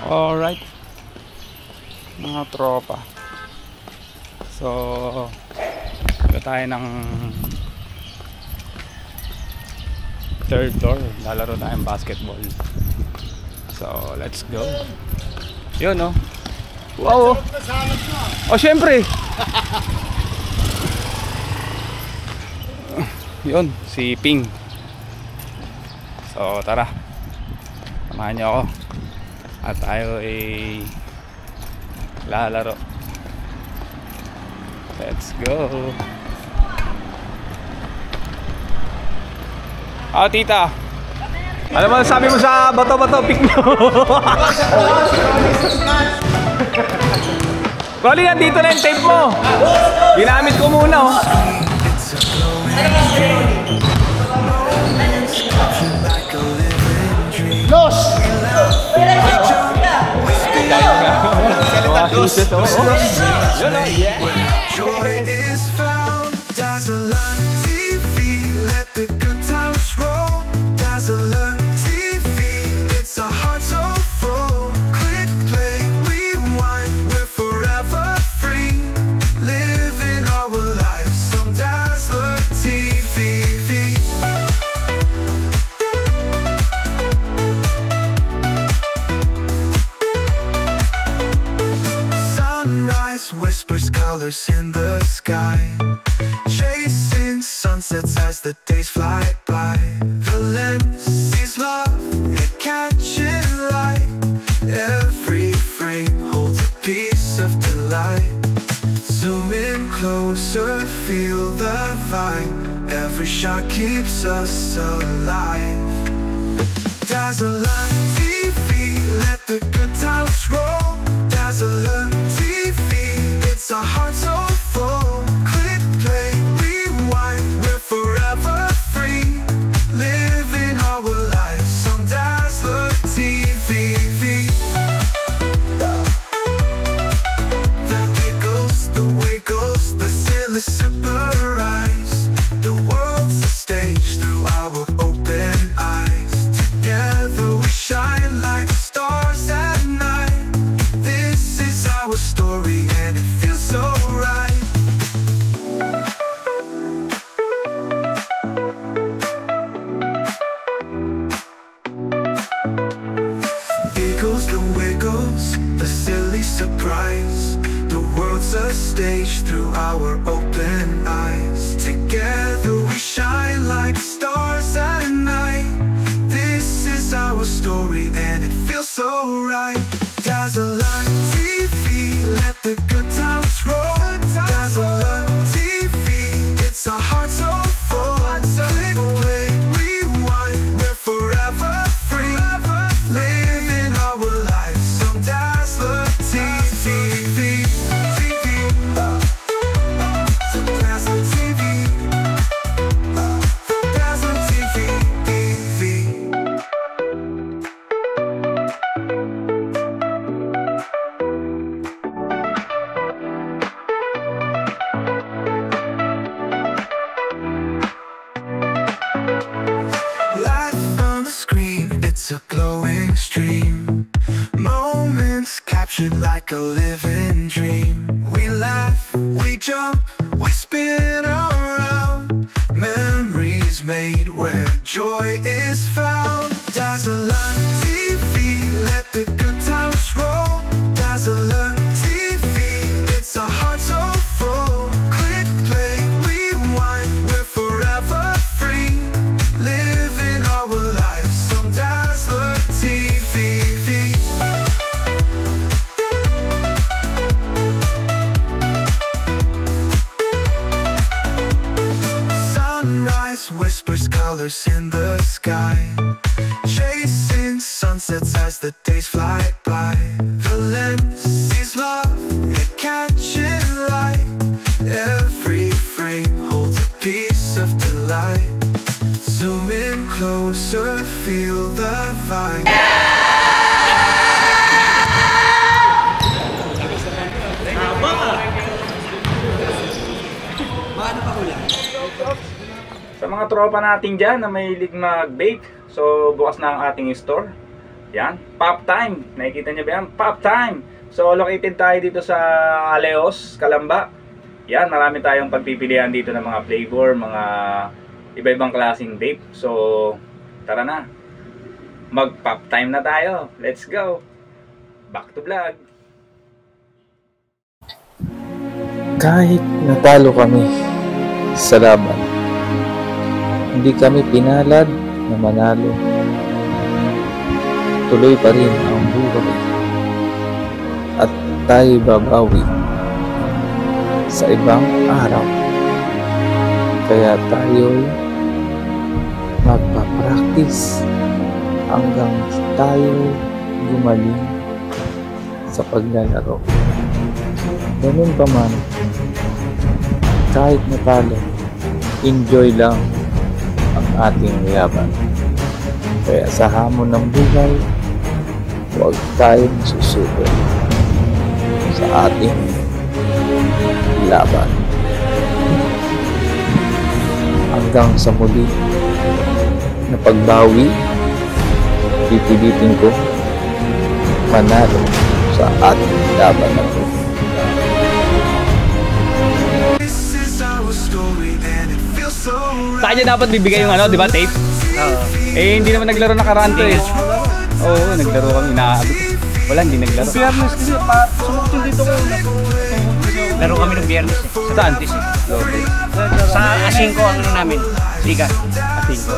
Alright, mga tropa. So, ito tayo ng third floor. Lalaro tayong basketball. So, let's go. Yun, no? Wow! Oh, syempre! Yun, si Ping. So, tara. Samahan niyo ako. At tayo ay lalaro. Let's go. Ah, tita. Ano ba sabi mo sa bato-bato pick nyo? Rolly, nandito na yung tape mo. Ginamit ko muna, oh. Los! Joy is found. Dazzler TV, let the good times roll. Dazzler TV, it's a heart so full. Click, play, rewind, we're forever free. Living our lives on Dazzler TV. Whispers colors in the sky, chasing sunsets as the days fly by. The lens sees love, it catches light. Every frame holds a piece of delight. Zoom in closer, feel the vibe. Every shot keeps us alive. Dazzler TV, let the good times roll. Dazzler TV, it's a heart so full. Click, play, rewind, we're forever free. Living our lives on Dazzler TV. The giggles, the wiggles, the silly surprise. The world's a stage through our open eyes. Together we shine like stars at night. This is our story and it feels so right. Giggles, the wiggles, the silly surprise. The world's a stage through our open eyes. Together we shine like stars at night. This is our story and it feels so right. Dazzler TV, let the good times roll. Dazzler TV, it's a heart so full. Click, play, rewind, we're forever free. Living our lives on Dazzler TV. Dazzler TV. Dazzler TV. Life on the screen, it's a glowing stream. Moments captured like a living dream. We laugh, we jump, we spin around. Memories made where joy is found. Dazzler TV, let the good times roll. Dazzler TV, it's a heart so full. Click, play, rewind, we're forever free. Living our lives on Dazzler TV. Sunrise whispers colors in the sky, chasing sunsets as the days fly by. The lens sees love, it catches light. Every frame holds a piece of delight. Zoom in closer, feel the vibe. Sa mga tropa natin dyan na mahilig mag-bake, so bukas na ang ating store. Yan, Pop Time. Nakikita nyo ba yan? Pop Time. So located tayo dito sa Aleos, Calamba. Yan, marami tayong pagpipilian dito ng mga flavor, mga iba-ibang klaseng vape. So tara na, mag Pop Time na tayo. Let's go. Back to vlog. Kahit natalo kami sa laban, hindi kami pinalad na manalo. Tuloy pa rin ang buhay at tayo babawi sa ibang araw. Kaya tayo'y magpa-practice hanggang tayo gumaling sa paglalaro. Ganun pa man, kahit natalo, enjoy lang ang ating laban. Kaya sa hamon ng buhay, huwag tayong susuko sa ating laban. Hanggang sa muli na pagbawi, pipilitin ko manalo sa ating laban na ito. This is our story and it feels so Sa kanya dapat bibigay yung ano, di ba, tape? Eh, hindi naman naglaro nakaraan to eh. Oo, naglaro kami. Wala, hindi naglaro. Biyernes kasi, sumuktin dito ko. Laro kami ng biyernes eh. Saan? Sa Asingko ang ano namin, Liga. Asingko.